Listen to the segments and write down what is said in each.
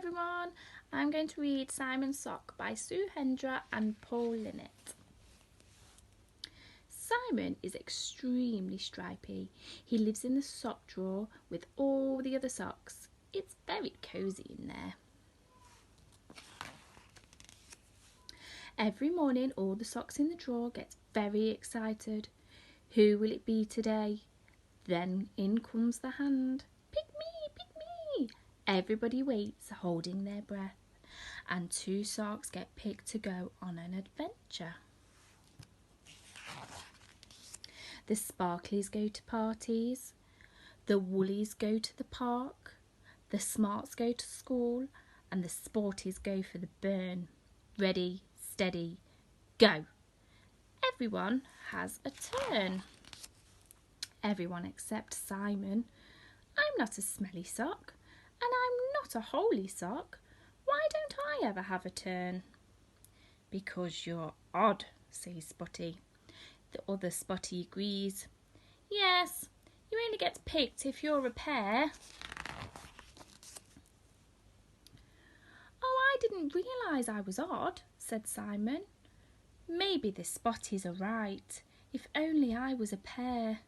everyone, I'm going to read Simon's Sock by Sue Hendra and Paul Linnett. Simon is extremely stripy. He lives in the sock drawer with all the other socks. It's very cosy in there. Every morning all the socks in the drawer get very excited. Who will it be today? Then in comes the hand. Pick me, pick me. Everybody waits, holding their breath, and 2 socks get picked to go on an adventure. The sparklies go to parties, the woolies go to the park, the smarts go to school, and the sporties go for the burn. Ready, steady, go. Everyone has a turn. Everyone except Simon. I'm not a smelly sock, and I'm not a holy sock. Why don't I ever have a turn? Because you're odd, says Spotty. The other Spotty agrees. Yes, you only get picked if you're a pair. Oh, I didn't realise I was odd, said Simon. Maybe the Spotties are right. If only I was a pair.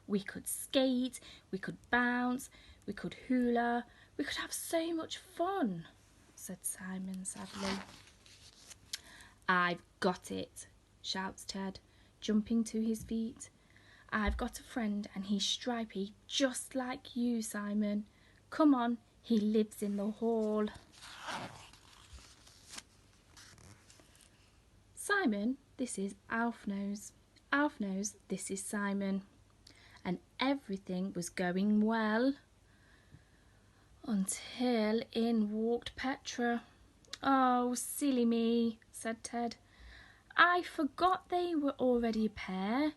We could skate, we could bounce, we could hula, we could have so much fun, said Simon sadly. I've got it, shouts Ted, jumping to his feet. I've got a friend and he's stripy just like you, Simon. Come on, he lives in the hall. Simon, this is Alfnose. Alfnose, this is Simon. And everything was going well until in walked Petra. Oh, silly me, said Ted. I forgot they were already a pair.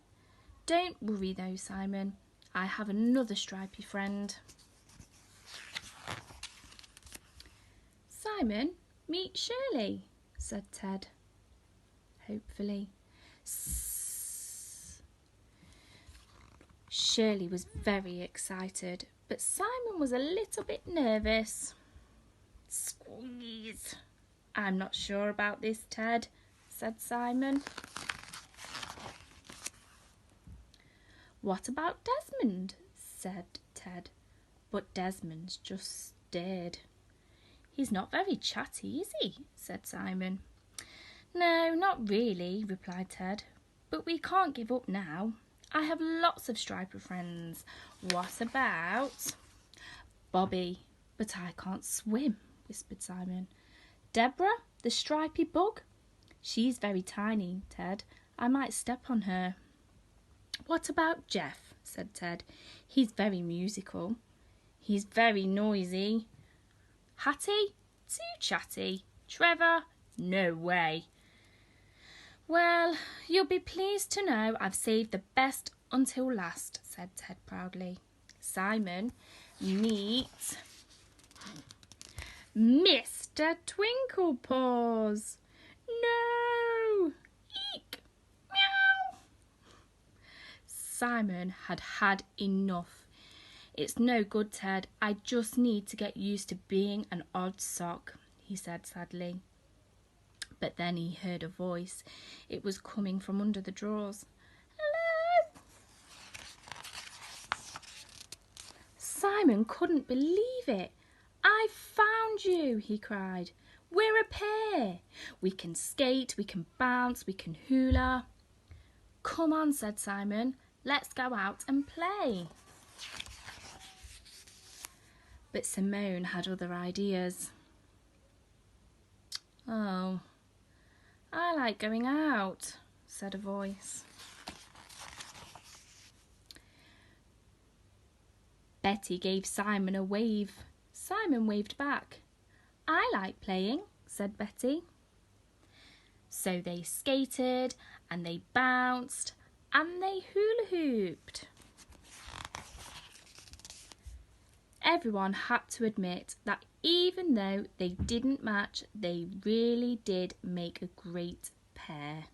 Don't worry though, Simon. I have another stripy friend. Simon, meet Shirley, said Ted, hopefully. Shirley was very excited, but Simon was a little bit nervous. Squeeze. I'm not sure about this, Ted, said Simon. What about Desmond? Said Ted, but Desmond just stared. He's not very chatty, is he? Said Simon. No, not really, replied Ted, but we can't give up now. I have lots of striper friends. What about Bobby? But I can't swim, whispered Simon. Deborah, the stripy bug? She's very tiny, Ted. I might step on her. What about Jeff? Said Ted. He's very musical. He's very noisy. Hattie? Too chatty. Trevor? No way. Well, you'll be pleased to know I've saved the best until last, said Ted proudly. Simon, meet Mr. Twinklepaws. No! Eek! Meow! Simon had had enough. It's no good, Ted. I just need to get used to being an odd sock, he said sadly. But then he heard a voice. It was coming from under the drawers. Hello! Simon couldn't believe it. I found you, he cried. We're a pair. We can skate, we can bounce, we can hula. Come on, said Simon. Let's go out and play. But Simone had other ideas. Oh, I like going out, said a voice. Betty gave Simon a wave. Simon waved back. I like playing, said Betty. So they skated and they bounced and they hula hooped. Everyone had to admit that even though they didn't match, they really did make a great pair.